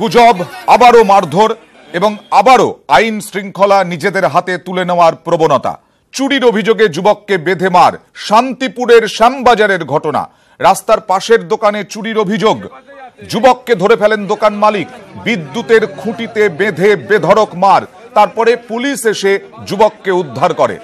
গুজব, আবারও মারধর এবং আবারও আইন শৃঙ্খলা নিজেদের হাতে তুলে নেওয়ার প্রবণতা। চুরির অভিযোগে যুবককে বেঁধে মার। শান্তিপুরের শ্যামবাজারের ঘটনা। রাস্তার পাশের দোকানে চুরির অভিযোগ, যুবককে ধরে ফেলেন দোকান মালিক। বিদ্যুতের খুঁটিতে বেঁধে বেধড়ক মার, তারপরে পুলিশ এসে যুবককে উদ্ধার করে।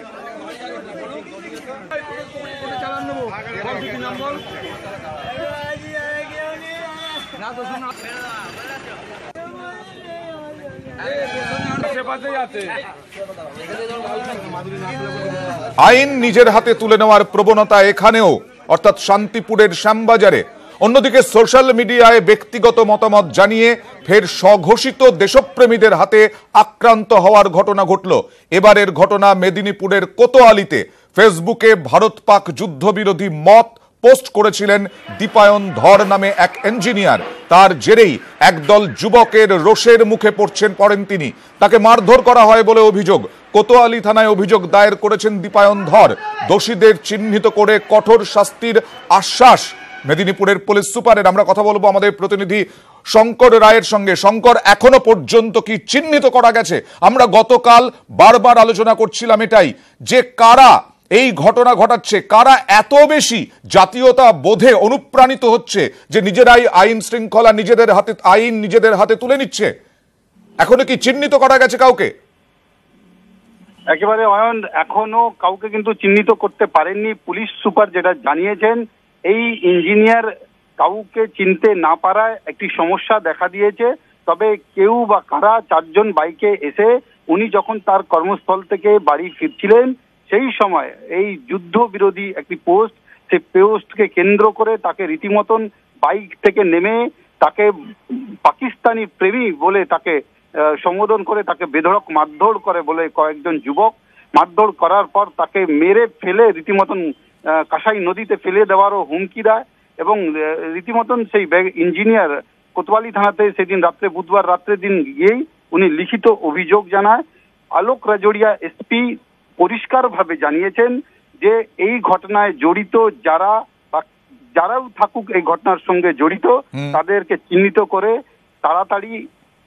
আইন নিজের হাতে তুলে নেওয়ার প্রবণতা এখানেও, অর্থাৎ শান্তিপুরের শ্যামবাজারে। অন্যদিকে সোশ্যাল মিডিয়ায় ব্যক্তিগত মতামত জানিয়ে ফের স্বঘোষিত দেশপ্রেমীদের হাতে আক্রান্ত হওয়ার ঘটনা ঘটল। এবারের ঘটনা মেদিনীপুরের কোতোয়ালিতে। ফেসবুকে ভারত পাক যুদ্ধবিরোধী মত পোস্ট করেছিলেন দীপায়ন ধর নামে এক ইঞ্জিনিয়ার। তার জেরেই একদল যুবকের রোষের মুখে পড়েন তিনি। তাকে মারধর করা হয় বলে অভিযোগ। কোতোয়ালি থানায় অভিযোগ দায়ের করেছেন দীপায়ন ধর। দোষীদের চিহ্নিত করে কঠোর শাস্তির আশ্বাস মেদিনীপুরের পুলিশ সুপারের। আমরা কথা বলবো আমাদের প্রতিনিধি শঙ্কর রায়ের সঙ্গে। শঙ্কর, এখনো পর্যন্ত কি চিহ্নিত করা গেছে? আমরা গতকাল বারবার আলোচনা করছিলাম এটাই, যে কারা এই ঘটনা ঘটাচ্ছে, কারা এত বেশি জাতীয়তা বোধে অনুপ্রাণিত হচ্ছে যে নিজেরাই আইন শৃঙ্খলা নিজেদের হাতে তুলে নিচ্ছে। এখনো কি চিহ্নিত করা গেছে কাউকে? একেবারে অয়ন, এখনো কাউকে কিন্তু চিহ্নিত করতে পারেননি পুলিশ সুপার। যেটা জানিয়েছেন, এই ইঞ্জিনিয়ার কাউকে চিনতে না পারায় একটি সমস্যা দেখা দিয়েছে। তবে কেউ বা কারা চারজন বাইকে এসে উনি যখন তার কর্মস্থল থেকে বাড়ি ফিরছিলেন, সেই সময় এই যুদ্ধ বিরোধী একটি পোস্ট, সেই পোস্টকে কেন্দ্র করে তাকে রীতিমতন বাইক থেকে নেমে তাকে পাকিস্তানি প্রেমী বলে তাকে সম্বোধন করে তাকে বেধড়ক মারধর করে বলে কয়েকজন যুবক। মারধর করার পর তাকে মেরে ফেলে রীতিমতন কাঁসাই নদীতে ফেলে দেওয়ারও হুমকি দেয় এবং রীতিমতন সেই ইঞ্জিনিয়ার কোতোয়ালি থানাতে সেদিন রাত্রে, বুধবার রাত্রের দিন গিয়েই উনি লিখিত অভিযোগ জানায়। আলোক রাজোড়িয়া এসপি পরিষ্কারভাবে জানিয়েছেন যে এই ঘটনায় জড়িত যারাও থাকুক এই ঘটনার সঙ্গে জড়িত, তাদেরকে চিহ্নিত করে তাড়াতাড়ি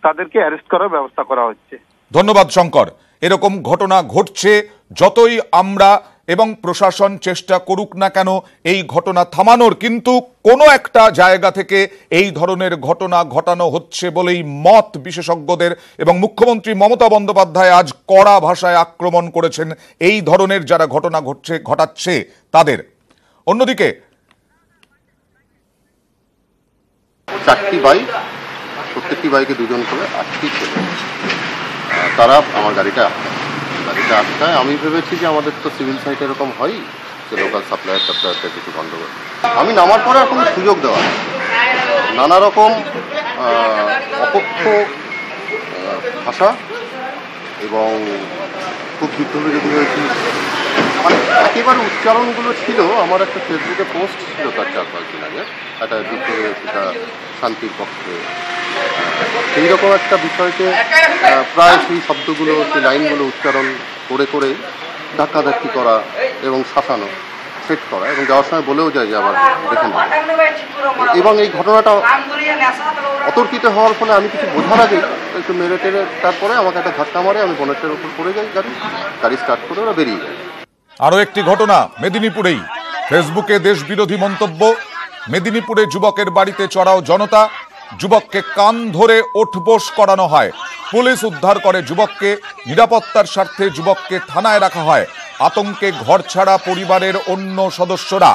তাদেরকে অ্যারেস্ট করার ব্যবস্থা করা হচ্ছে। ধন্যবাদ শঙ্কর। এরকম ঘটনা ঘটছে, যতই আমরা এবং প্রশাসন চেষ্টা করুক না কেন এই ঘটনা থামানোর, কিন্তু কোনো একটা জায়গা থেকে এই ধরনের ঘটনা ঘটানো হচ্ছে বলেই মত বিশেষজ্ঞদের। এবং মুখ্যমন্ত্রী মমতা বন্দ্যোপাধ্যায় আজ কড়া ভাষায় আক্রমণ করেছেন এই ধরনের যারা ঘটনা ঘটাচ্ছে তাদের। অন্যদিকে 4টি বাইক, প্রত্যেকটি বাইকে 2 জন করে 8টি ছিল। তারা আমার গাড়িটা আটকায়। আমি ভেবেছি যে আমাদের তো সিভিল সাইট এরকম হয় যে লোকাল সাপ্লায়ারকে কিছু গন্ডগোল। আমি নামার পরে আর কোনো সুযোগ দেওয়া নানা রকম অপক্ষ ভাষা এবং খুব বিদ্রোহী হয়েছিল। মানে একেবারে উচ্চারণগুলো ছিল। আমার একটা ফেসবুকে পোস্ট ছিল তার 4-5 দিন আগে, একটা বিদ্রোহী, সেটা শান্তির পক্ষে, সেই রকম একটা বিষয়কে প্রায় সেই শব্দগুলো, সেই লাইনগুলো উচ্চারণ করে করে ধাক্কাধাক্কি করা এবং শাসানো, সেট করা, এবং যাওয়ার সময় বলেও যায় যে আবার দেখে নেব। এবং এই ঘটনাটা অতর্কিত হওয়ার ফলে আমি কিছু বোঝার আগে একটু মেরে টেরে তারপরে আমাকে একটা ধাক্কা মারে, আমি বনেটের উপর পড়ে যাই। গাড়ি স্টার্ট করে ওরা বেরিয়ে যায়। আরও একটি ঘটনা মেদিনীপুরেই। ফেসবুকে দেশবিরোধী মন্তব্য। মেদিনীপুরে যুবকের বাড়িতে চড়াও জনতা। যুবককে কান ধরে ওঠবোস করানো হয়। পুলিশ উদ্ধার করে যুবককে। নিরাপত্তার স্বার্থে যুবককে থানায় রাখা হয়। আতঙ্কে ঘরছাড়া পরিবারের অন্য সদস্যরা।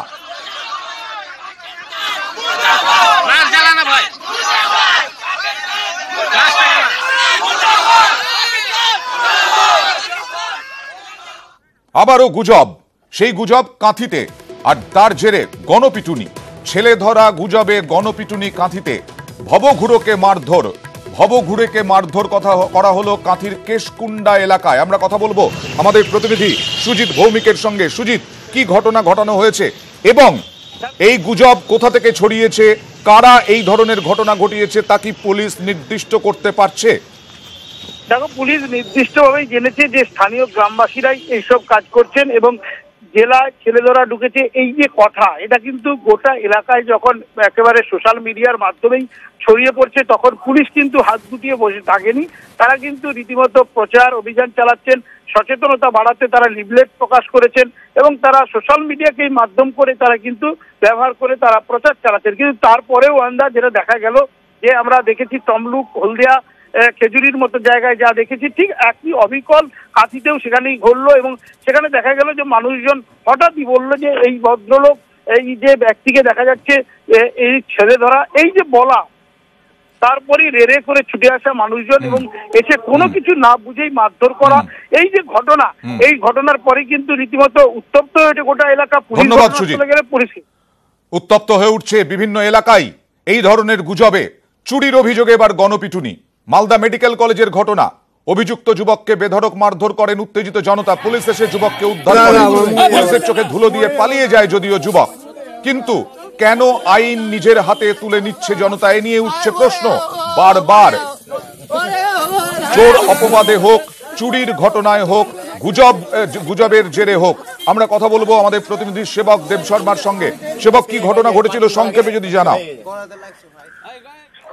আবারও গুজব, সেই গুজব কাঁথিতে, আর তার জেরে গণপিটুনি। ছেলে ধরা গুজবে গণপিটুনি কাঁথিতে। ভবঘুরেকে মারধর করা হলো কাঁথির কেশকুন্ডা এলাকায়। আমরা কথা বলবো আমাদের প্রতিনিধি সুজিত ভৌমিকের সঙ্গে। সুজিত, কি ঘটনা ঘটানো হয়েছে এবং এই গুজব কোথা থেকে ছড়িয়েছে, কারা এই ধরনের ঘটনা ঘটিয়েছে তা কি পুলিশ নির্দিষ্ট করতে পারছে? দেখো, পুলিশ নির্দিষ্টভাবেই জেনেছে যে স্থানীয় গ্রামবাসীরাই এইসব কাজ করছেন এবং জেলায় ছেলে ধরা ঢুকেছে, এই যে কথা, এটা কিন্তু গোটা এলাকায় যখন একেবারে সোশ্যাল মিডিয়ার মাধ্যমেই ছড়িয়ে পড়ছে, তখন পুলিশ কিন্তু হাত গুটিয়ে বসে থাকেনি। তারা কিন্তু রীতিমতো প্রচার অভিযান চালাচ্ছেন, সচেতনতা বাড়াতে তারা লিফলেট প্রকাশ করেছেন এবং তারা সোশ্যাল মিডিয়াকে মাধ্যম করে তারা কিন্তু ব্যবহার করে তারা প্রচার চালাচ্ছেন। কিন্তু তারপরেও আন্দা যেটা দেখা গেল, যে আমরা দেখেছি তমলুক, হলদিয়া, খেজুরির মতো জায়গায় যা দেখেছি, ঠিক একই অবিকল কাঁথিতেও সেখানেই ঘটলো এবং সেখানে দেখা গেল যে মানুষজন হঠাৎই বললো যে এই ভদ্রলোক, এই যে ব্যক্তিকে দেখা যাচ্ছে এই ছেলে ধরা, এই যে বলা, তারপরে রেড়ে করে ছুটে আসা মানুষজন এবং এসে কোনো কিছু না বুঝেই মারধর করা, এই যে ঘটনা, এই ঘটনার পরে কিন্তু রীতিমতো উত্তপ্ত হয়েছে গোটা এলাকা। পুলিশ উত্তপ্ত হয়ে উঠছে বিভিন্ন এলাকায় এই ধরনের গুজবে। চুরির অভিযোগে এবার গণপিটুনি। মালদা মেডিকেল কলেজের ঘটনা, অভিযুক্ত যুবককে বেধড়ক মারধর করেন উত্তেজিত জনতা। পুলিশ এসে যুবককে উদ্ধার করে, পুলিশের চোখে ধুলো দিয়ে পালিয়ে যায় যদিও যুবক। কিন্তু কেন আইন নিজের হাতে তুলে নিচ্ছে জনতা, এ নিয়ে উঠছে প্রশ্ন বারবার। চোর অপবাদে হোক, চুরির ঘটনায় হোক, গুজবের জেরে হোক। আমরা কথা বলবো আমাদের প্রতিনিধি সেবক দেব শর্মার সঙ্গে। সেবক, কি ঘটনা ঘটেছিল সংক্ষেপে যদি জানাও।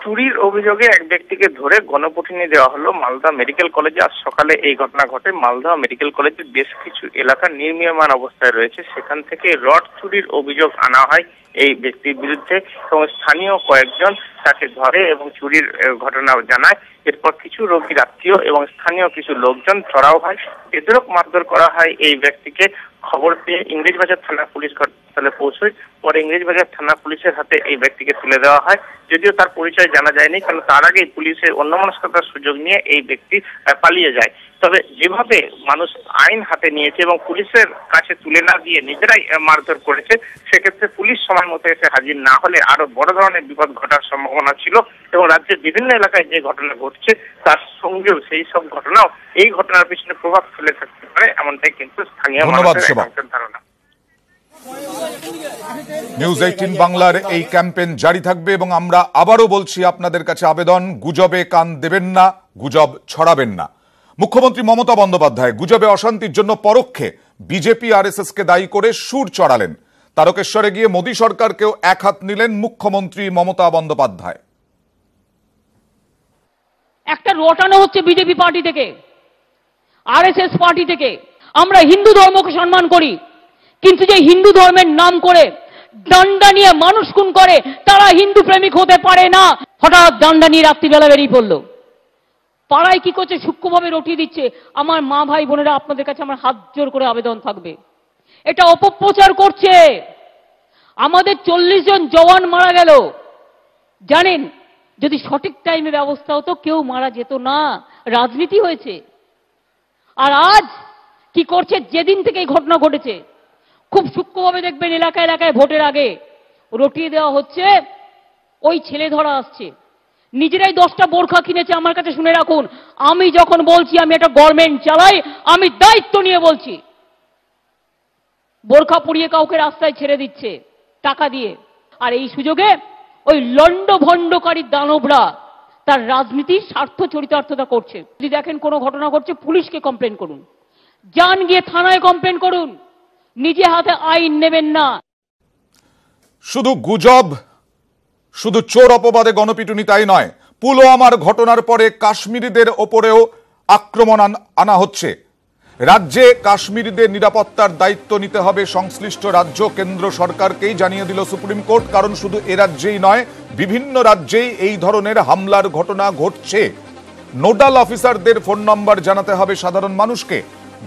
চুরির অভিযোগে এক ব্যক্তিকে ধরে গণপিটুনি দেওয়া হলো মালদা মেডিকেল কলেজে। আজ সকালে এই ঘটনা ঘটে। মালদা মেডিকেল কলেজের বেশ কিছু এলাকা নির্মীয়মান অবস্থায় রয়েছে, সেখান থেকে রড চুরির অভিযোগ আনা হয় এই ব্যক্তির বিরুদ্ধে এবং স্থানীয় কয়েকজন তাকে ধরে এবং চুরির ঘটনা জানায়। এরপর কিছু রোগীর আত্মীয় এবং স্থানীয় কিছু লোকজন চড়াও হয়, বেধড়ক মারধর করা হয় এই ব্যক্তিকে। খবর পেয়ে ইংরেজবাজার থানা পুলিশ ঘটনাস্থলে পৌঁছয়। পরে ইংরেজবাজার থানা পুলিশের হাতে এই ব্যক্তিকে তুলে দেওয়া হয়, যদিও তার পরিচয় জানা যায়নি, কারণ তার আগেই পুলিশের অন্যমনস্কতার সুযোগ নিয়ে এই ব্যক্তি পালিয়ে যায়। তবে যেভাবে মানুষ আইন হাতে নিয়েছে এবং পুলিশের কাছে তুলে না দিয়ে নিজেরাই মারধর করেছে, সেক্ষেত্রে পুলিশ সময় মতো এসে হাজির না হলে আরো বড় ধরনের বিপদ ঘটার সম্ভাবনা ছিল এবং রাজ্যের বিভিন্ন এলাকায় যে ঘটনা ঘটছে তার সঙ্গেও সেই সব ঘটনাও এই ঘটনার পিছনে প্রভাব ফেলে থাকতে পারে, এমনটাই কিন্তু স্থানীয় মানুষের ধারণা। নিউজ 18 বাংলার এই ক্যাম্পেইন জারি থাকবে এবং আমরা আবারও বলছি আপনাদের কাছে আবেদন, গুজবে কান দেবেন না, গুজব ছড়াবেন না। মুখ্যমন্ত্রী মমতা বন্দ্যোপাধ্যায় গুজবে অশান্তির জন্য পরোক্ষে বিজেপি আরএসএস কে দায়ী করে সুর চড়ালেন। তারকেশ্বরে গিয়ে মোদী সরকারকেও এক হাত নিলেন মুখ্যমন্ত্রী মমতা বন্দ্যোপাধ্যায়। একটা রটানো হচ্ছে বিজেপি পার্টি থেকে, আরএসএস পার্টি থেকে। আমরা হিন্দু ধর্মকে সম্মান করি, কিন্তু যে হিন্দু ধর্মের নাম করে ডান্ডা নিয়ে মানুষ খুন করে তারা হিন্দু প্রেমিক হতে পারে না। হঠাৎ ডান্ডা নিয়ে রাত্রিবেলা বেরিয়ে পড়লো। পাড়ায় কি করছে, সূক্ষ্মভাবে রটিয়ে দিচ্ছে। আমার মা ভাই বোনেরা, আপনাদের কাছে আমার হাত জোর করে আবেদন থাকবে, এটা অপপ্রচার করছে। আমাদের 40 জন জওয়ান মারা গেল, জানেন, যদি সঠিক টাইমে ব্যবস্থা হতো কেউ মারা যেত না। রাজনীতি হয়েছে। আর আজ কি করছে, যেদিন থেকে এই ঘটনা ঘটেছে খুব সূক্ষ্মভাবে দেখবেন এলাকায় এলাকায় ভোটের আগে রটিয়ে দেওয়া হচ্ছে ওই ছেলে ধরা আসছে। নিজেরাই 10টা বোরখা কিনেছে। আমার কাছে শুনে রাখুন, আমি যখন বলছি আমি একটা গভর্নমেন্ট চালাই, আমি দায়িত্ব নিয়ে বলছি। বোরখা পরিয়ে কাউকে রাস্তায় ছেড়ে দিচ্ছে টাকা দিয়ে, আর এই সুযোগে ওই লন্ড ভণ্ডকারী দানবরা তার রাজনীতির স্বার্থ চরিতার্থতা করছে। যদি দেখেন কোনো ঘটনা ঘটছে, পুলিশকে কমপ্লেন করুন, যান গিয়ে থানায় কমপ্লেন করুন, নিজে হাতে আইন নেবেন না। শুধু গুজব, শুধু চোর অপবাদে গণপিটুনি তাই নয়, পুলওয়ামার ঘটনার পরে কাশ্মীরিদের ওপরেও আক্রমণ আনা হচ্ছে। রাজ্যে কাশ্মীরিদের নিরাপত্তার দায়িত্ব নিতে হবে সংশ্লিষ্ট রাজ্য কেন্দ্র সরকারকেই জানিয়ে দিল সুপ্রিম কোর্ট। কারণ শুধু এ রাজ্যেই নয়, বিভিন্ন রাজ্যেই এই ধরনের হামলার ঘটনা ঘটছে। নোডাল অফিসারদের ফোন নম্বর জানাতে হবে সাধারণ মানুষকে।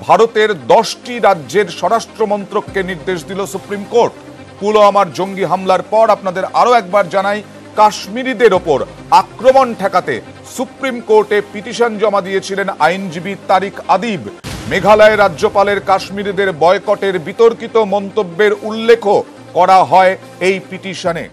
ভারতের 10টি রাজ্যের স্বরাষ্ট্র মন্ত্রককে নির্দেশ দিল সুপ্রিম কোর্ট। পুলওয়ামার জঙ্গি হামলার পর আপনাদের আরো একবার জানাই, কাশ্মীরিদের ওপর আক্রমণ ঠেকাতে সুপ্রিম কোর্টে পিটিশন জমা দিয়েছিলেন আইনজীবী তারিক আদিব। মেঘালয়ের রাজ্যপালের কাশ্মীরিদের বয়কটের বিতর্কিত মন্তব্যের উল্লেখও করা হয় এই পিটিশনে।